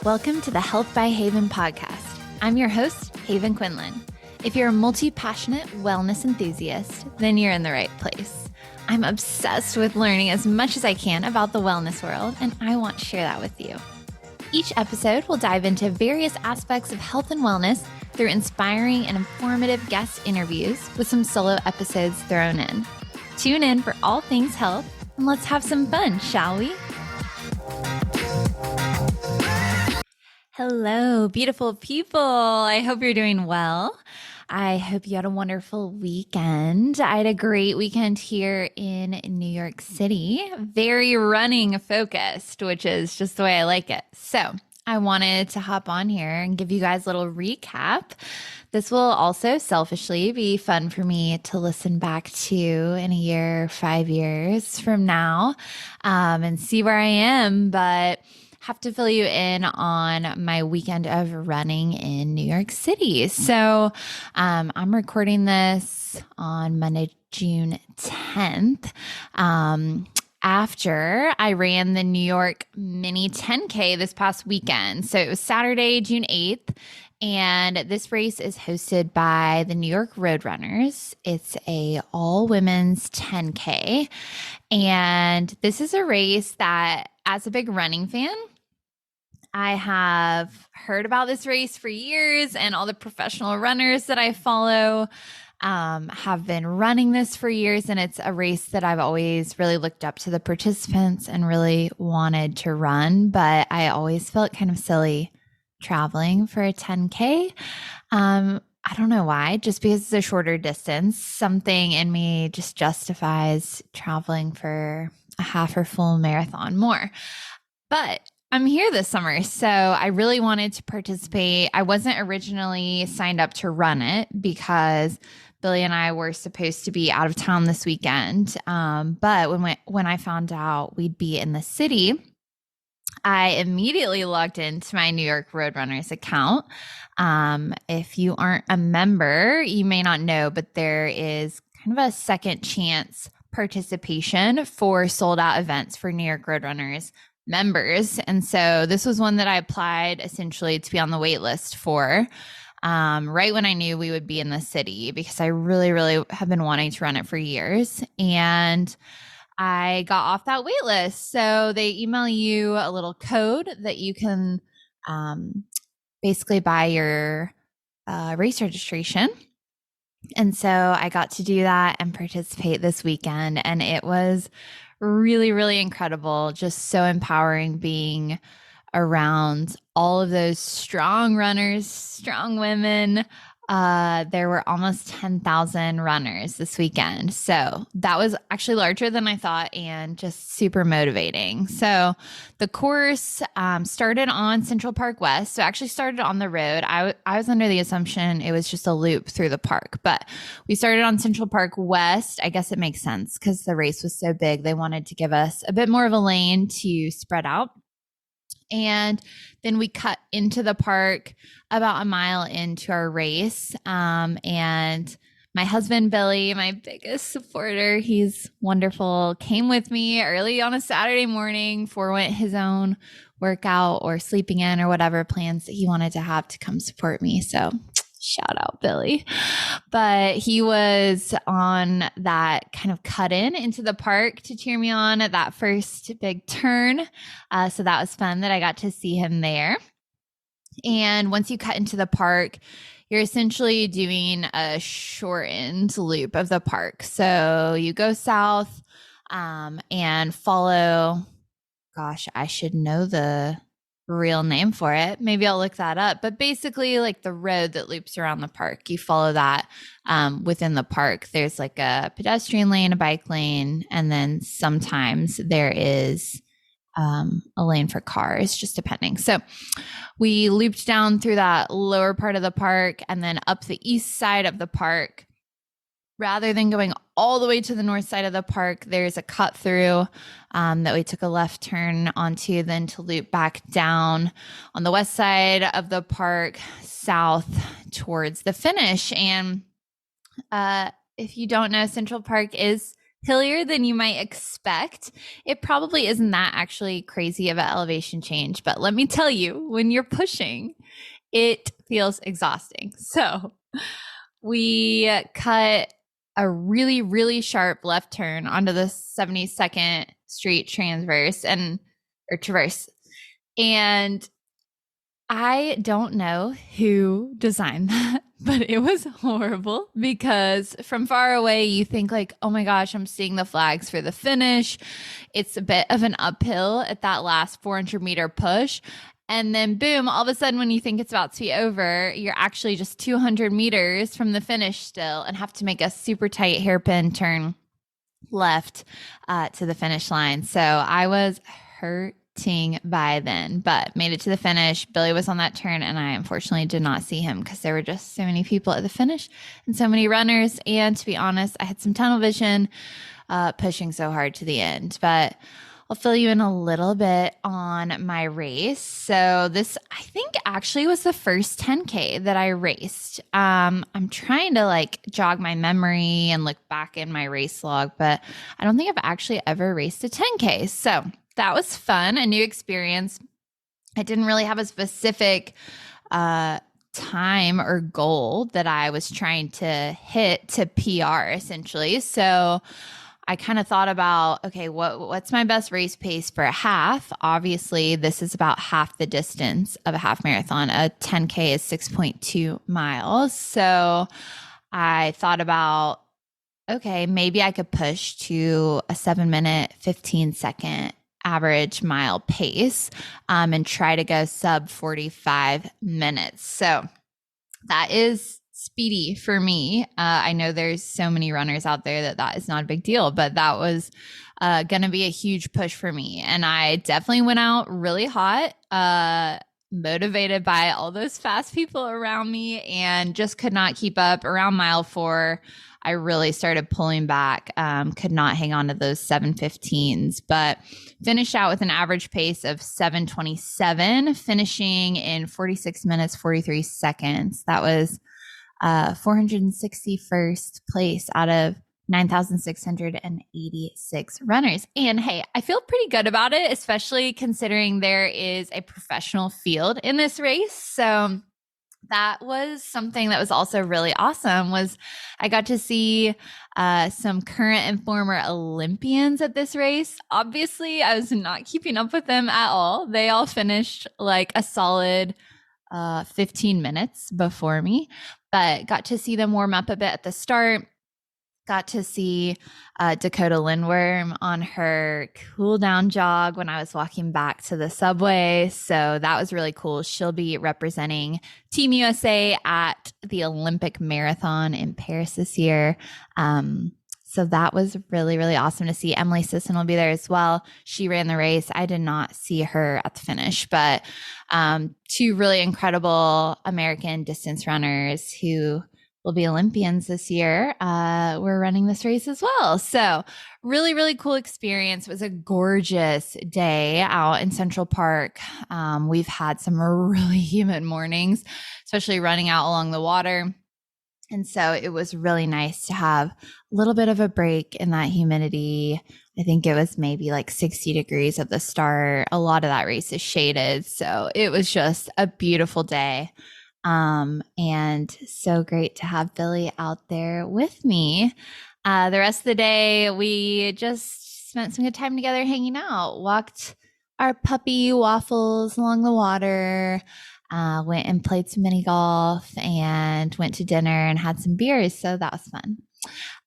Welcome to the Health by Haven podcast. I'm your host, Haven Quinlan. If you're a multi-passionate wellness enthusiast, then you're in the right place. I'm obsessed with learning as much as I can about the wellness world, and I want to share that with you. Each episode will dive into various aspects of health and wellness through inspiring and informative guest interviews with some solo episodes thrown in. Tune in for all things health, and let's have some fun, shall we? Hello, beautiful people. I hope you're doing well. I hope you had a wonderful weekend. I had a great weekend here in New York City, very running focused, which is just the way I like it. So I wanted to hop on here and give you guys a little recap. This will also selfishly be fun for me to listen back to in a year, 5 years from now, and see where I am. But have to fill you in on my weekend of running in New York City. So I'm recording this on Monday, June 10th. After I ran the New York Mini 10K this past weekend. So it was Saturday, June 8th. And this race is hosted by the New York Roadrunners. It's a all-women's 10K. And this is a race that, as a big running fan, I have heard about this race for years, and all the professional runners that I follow have been running this for years. And it's a race that I've always really looked up to the participants and really wanted to run, but I always felt kind of silly traveling for a 10K. I don't know why, just because it's a shorter distance. Something in me just justifies traveling for a half or full marathon more. But I'm here this summer, so I really wanted to participate. I wasn't originally signed up to run it because Billy and I were supposed to be out of town this weekend. But when I found out we'd be in the city, I immediately logged into my New York Roadrunners account. If you aren't a member, you may not know, but there is kind of a second chance participation for sold out events for New York Roadrunners members. And so this was one that I applied essentially to be on the wait list for right when I knew we would be in the city, because I really, really have been wanting to run it for years. And I got off that wait list. So they email you a little code that you can basically buy your race registration. And so I got to do that and participate this weekend. And it was really, really incredible. Just so empowering being around all of those strong runners, strong women. There were almost 10,000 runners this weekend. So that was actually larger than I thought and just super motivating. So the course started on Central Park West. So actually started on the road. I was under the assumption it was just a loop through the park, but we started on Central Park West. I guess it makes sense because the race was so big. They wanted to give us a bit more of a lane to spread out. And then we cut into the park about a mile into our race. And my husband, Billy, my biggest supporter, he's wonderful, came with me early on a Saturday morning, forewent his own workout or sleeping in or whatever plans that he wanted to have to come support me. So shout out Billy. But he was on that kind of cut in into the park to cheer me on at that first big turn. So that was fun that I got to see him there. And once you cut into the park, you're essentially doing a shortened loop of the park. So you go south and follow, gosh, I should know the real name for it. Maybe I'll look that up. But basically, like the road that loops around the park, you follow that within the park. There's like a pedestrian lane, a bike lane, and then sometimes there is a lane for cars, just depending. So we looped down through that lower part of the park and then up the east side of the park. Rather than going all the way to the north side of the park, there's a cut through that we took a left turn onto, then to loop back down on the west side of the park, south towards the finish. And if you don't know, Central Park is hillier than you might expect. It probably isn't that actually crazy of an elevation change, but let me tell you, when you're pushing, it feels exhausting. So we cut a really, really sharp left turn onto the 72nd Street transverse or traverse. And I don't know who designed that, but it was horrible because from far away, you think like, oh my gosh, I'm seeing the flags for the finish. It's a bit of an uphill at that last 400-meter push. And then boom, all of a sudden, when you think it's about to be over, you're actually just 200 meters from the finish still and have to make a super tight hairpin turn left to the finish line. So I was hurting by then, but made it to the finish. Billy was on that turn, and I unfortunately did not see him because there were just so many people at the finish and so many runners. And to be honest, I had some tunnel vision pushing so hard to the end. But I'll fill you in a little bit on my race. So this, I think, actually was the first 10K that I raced. I'm trying to like jog my memory and look back in my race log, but I don't think I've actually ever raced a 10K. So that was fun, a new experience. I didn't really have a specific time or goal that I was trying to hit to PR essentially. So I kind of thought about, okay, what's my best race pace for a half? Obviously, this is about half the distance of a half marathon. A 10K is 6.2 miles. So I thought about, okay, maybe I could push to a 7-minute, 15-second average mile pace and try to go sub 45 minutes. So that is speedy for me. I know there's so many runners out there that is not a big deal, but that was going to be a huge push for me. And I definitely went out really hot, motivated by all those fast people around me, and just could not keep up. Around mile 4, I really started pulling back, could not hang on to those 7:15s, but finished out with an average pace of 7:27, finishing in 46 minutes, 43 seconds. That was 461st place out of 9,686 runners. And hey, I feel pretty good about it, especially considering there is a professional field in this race. So that was something that was also really awesome. Was I got to see some current and former Olympians at this race. Obviously, I was not keeping up with them at all. They all finished like a solid 15 minutes before me, but got to see them warm up a bit at the start. Got to see Dakota Lindworm on her cool down jog when I was walking back to the subway. So that was really cool. She'll be representing Team USA at the Olympic Marathon in Paris this year. So that was really, really awesome to see. Emily Sisson will be there as well. She ran the race. I did not see her at the finish, but two really incredible American distance runners who will be Olympians this year. We're running this race as well. So really, really cool experience. It was a gorgeous day out in Central Park. We've had some really humid mornings, especially running out along the water. And so it was really nice to have a little bit of a break in that humidity. I think it was maybe like 60 degrees at the start. A lot of that race is shaded. So it was just a beautiful day. And so great to have Billy out there with me. The rest of the day, we just spent some good time together hanging out, walked our puppy Waffles along the water, went and played some mini golf and went to dinner and had some beers. So that was fun.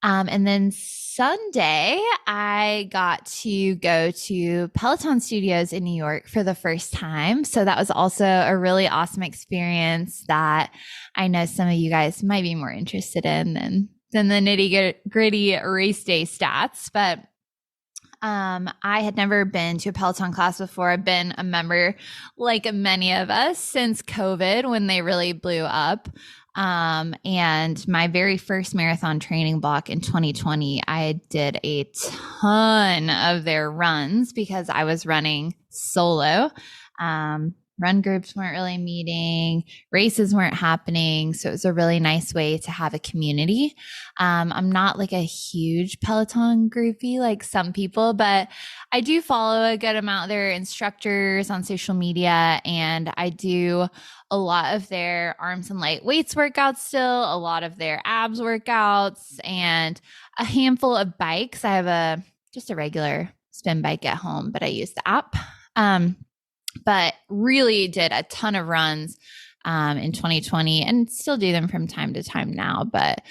And then Sunday, I got to go to Peloton Studios in New York for the first time. So that was also a really awesome experience that I know some of you guys might be more interested in than the nitty gritty race day stats. But I had never been to a Peloton class before. I've been a member, like many of us, since COVID when they really blew up. And my very first marathon training block in 2020, I did a ton of their runs because I was running solo. run groups weren't really meeting, races weren't happening. So it was a really nice way to have a community. I'm not like a huge Peloton groupie like some people, but I do follow a good amount of their instructors on social media, and I do a lot of their arms and light weights workouts still, a lot of their abs workouts, and a handful of bikes. I have just a regular spin bike at home, but I use the app. But really did a ton of runs in 2020 and still do them from time to time now. But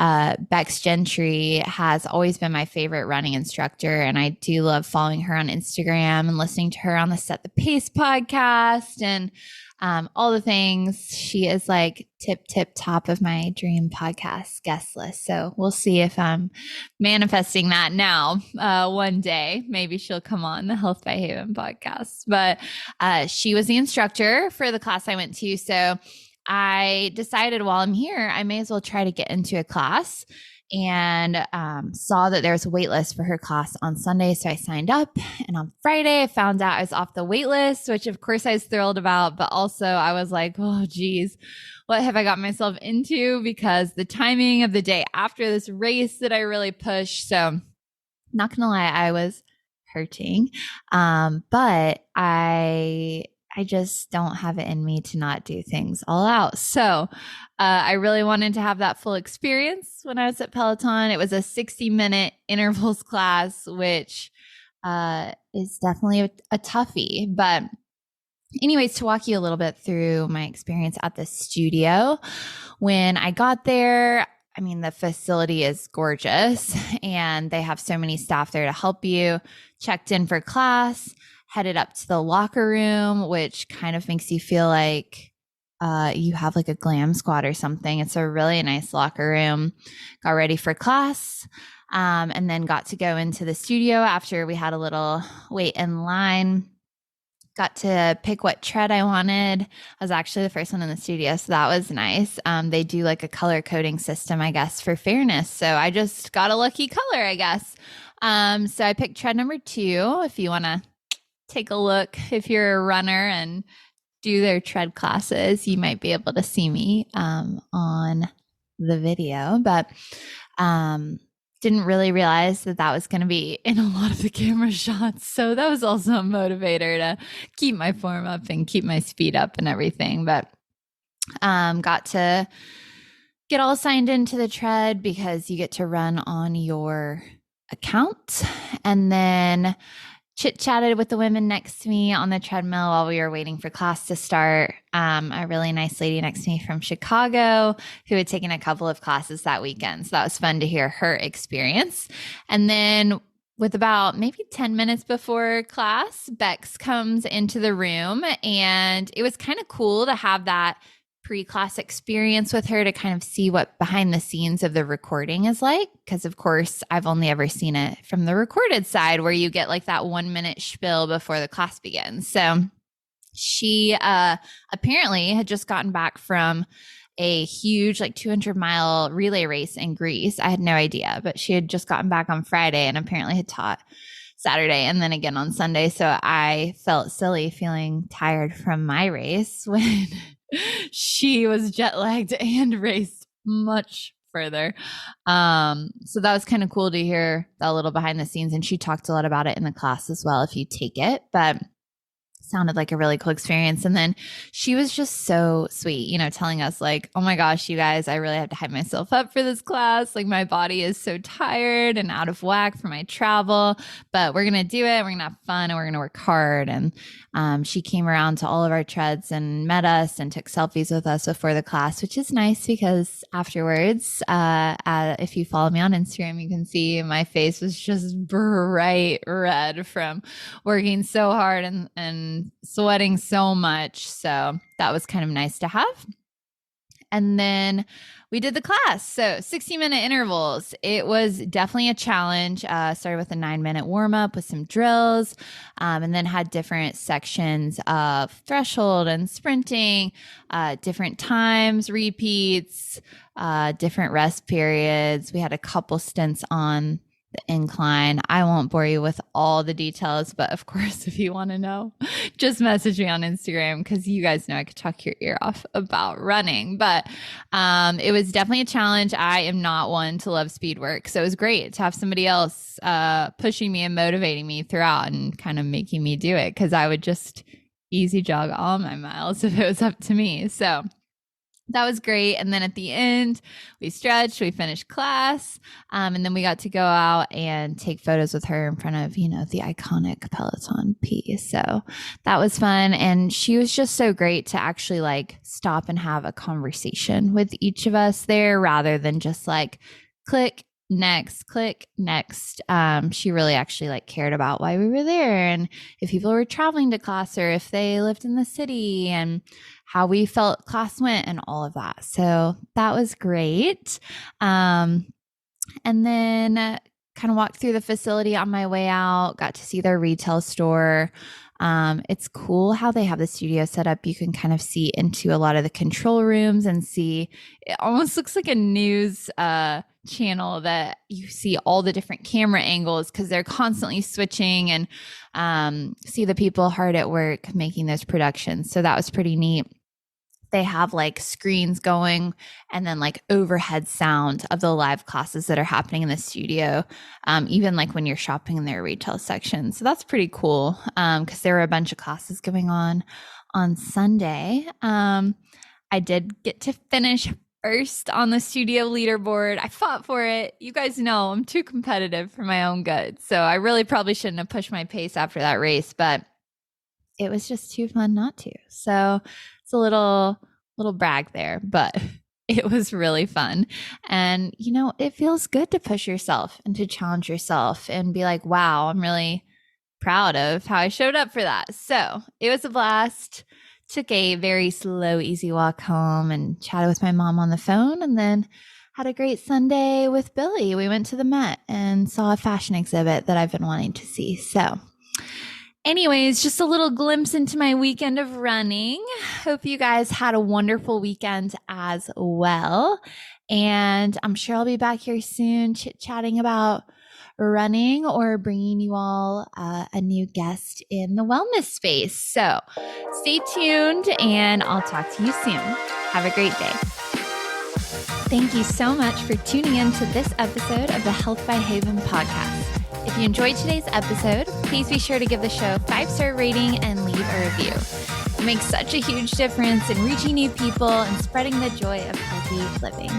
Becs Gentry has always been my favorite running instructor. And I do love following her on Instagram and listening to her on the Set the Pace podcast and all the things. She is like tip top of my dream podcast guest list. So we'll see if I'm manifesting that now. One day, maybe she'll come on the Health by Haven podcast. But she was the instructor for the class I went to. So I decided while I'm here, I may as well try to get into a class, and saw that there was a wait list for her class on Sunday. So I signed up, and on Friday I found out I was off the wait list, which of course I was thrilled about, but also I was like, oh geez, what have I got myself into? Because the timing of the day after this race that I really pushed. So not gonna lie, I was hurting. But I just don't have it in me to not do things all out. So I really wanted to have that full experience when I was at Peloton. It was a 60-minute intervals class, which is definitely a toughie. But anyways, to walk you a little bit through my experience at the studio, when I got there, I mean, the facility is gorgeous and they have so many staff there to help you. Checked in for class, headed up to the locker room, which kind of makes you feel like you have like a glam squad or something. It's a really nice locker room. Got ready for class, and then got to go into the studio after we had a little wait in line. Got to pick what tread I wanted. I was actually the first one in the studio, so that was nice. They do like a color coding system, I guess, for fairness. So I just got a lucky color, I guess. So I picked tread number 2. If you want to take a look, if you're a runner and do their tread classes, you might be able to see me on the video. But didn't really realize that was going to be in a lot of the camera shots. So that was also a motivator to keep my form up and keep my speed up and everything. But got to get all signed into the tread because you get to run on your account, and then chit-chatted with the women next to me on the treadmill while we were waiting for class to start. A really nice lady next to me from Chicago who had taken a couple of classes that weekend. So that was fun to hear her experience. And then with about maybe 10 minutes before class, Bex comes into the room, and it was kind of cool to have that pre-class experience with her to kind of see what behind the scenes of the recording is like. Because of course, I've only ever seen it from the recorded side where you get like that 1-minute spiel before the class begins. So she apparently had just gotten back from a huge like 200-mile relay race in Greece. I had no idea, but she had just gotten back on Friday and apparently had taught Saturday and then again on Sunday. So I felt silly feeling tired from my race when she was jet lagged and raced much further. So that was kind of cool to hear that little behind the scenes. And she talked a lot about it in the class as well, if you take it. But sounded like a really cool experience. And then she was just so sweet, you know, telling us like, oh my gosh, you guys, I really have to hype myself up for this class. Like my body is so tired and out of whack from my travel, but we're going to do it. We're going to have fun and we're going to work hard. And she came around to all of our treads and met us and took selfies with us before the class, which is nice because afterwards, if you follow me on Instagram, you can see my face was just bright red from working so hard and sweating so much. So that was kind of nice to have. And then we did the class. So 60-minute intervals. It was definitely a challenge. Started with a 9-minute warm up with some drills, and then had different sections of threshold and sprinting, different times, repeats, different rest periods. We had a couple stints on the incline. I won't bore you with all the details, but of course, if you want to know, just message me on Instagram because you guys know I could talk your ear off about running. But it was definitely a challenge. I am not one to love speed work. So it was great to have somebody else pushing me and motivating me throughout and kind of making me do it because I would just easy jog all my miles if it was up to me. So that was great. And then at the end, we stretched, we finished class, and then we got to go out and take photos with her in front of, the iconic Peloton piece. So that was fun. And she was just so great to actually like stop and have a conversation with each of us there rather than just like click next. She really actually like cared about why we were there and if people were traveling to class or if they lived in the city and how we felt class went and all of that. So that was great. And then kind of walked through the facility on my way out, got to see their retail store. It's cool how they have the studio set up. You can kind of see into a lot of the control rooms and see, it almost looks like a news channel that you see all the different camera angles because they're constantly switching and see the people hard at work making those productions. So that was pretty neat. They have like screens going and then like overhead sound of the live classes that are happening in the studio, even like when you're shopping in their retail section. So that's pretty cool because there were a bunch of classes going on Sunday. I did get to finish first on the studio leaderboard. I fought for it. You guys know I'm too competitive for my own good. So I really probably shouldn't have pushed my pace after that race, but it was just too fun not to. So it's a little brag there, but it was really fun. And, it feels good to push yourself and to challenge yourself and be like, wow, I'm really proud of how I showed up for that. So it was a blast. Took a very slow, easy walk home and chatted with my mom on the phone and then had a great Sunday with Billy. We went to the Met and saw a fashion exhibit that I've been wanting to see. So anyways, just a little glimpse into my weekend of running. Hope you guys had a wonderful weekend as well. And I'm sure I'll be back here soon chit-chatting about running or bringing you all a new guest in the wellness space. So stay tuned and I'll talk to you soon. Have a great day. Thank you so much for tuning in to this episode of the Health by Haven podcast. If you enjoyed today's episode, please be sure to give the show a 5-star rating and leave a review. It makes such a huge difference in reaching new people and spreading the joy of healthy living.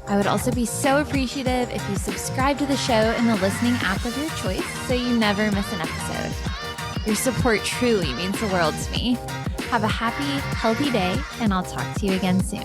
I would also be so appreciative if you subscribe to the show in the listening app of your choice so you never miss an episode. Your support truly means the world to me. Have a happy, healthy day, and I'll talk to you again soon.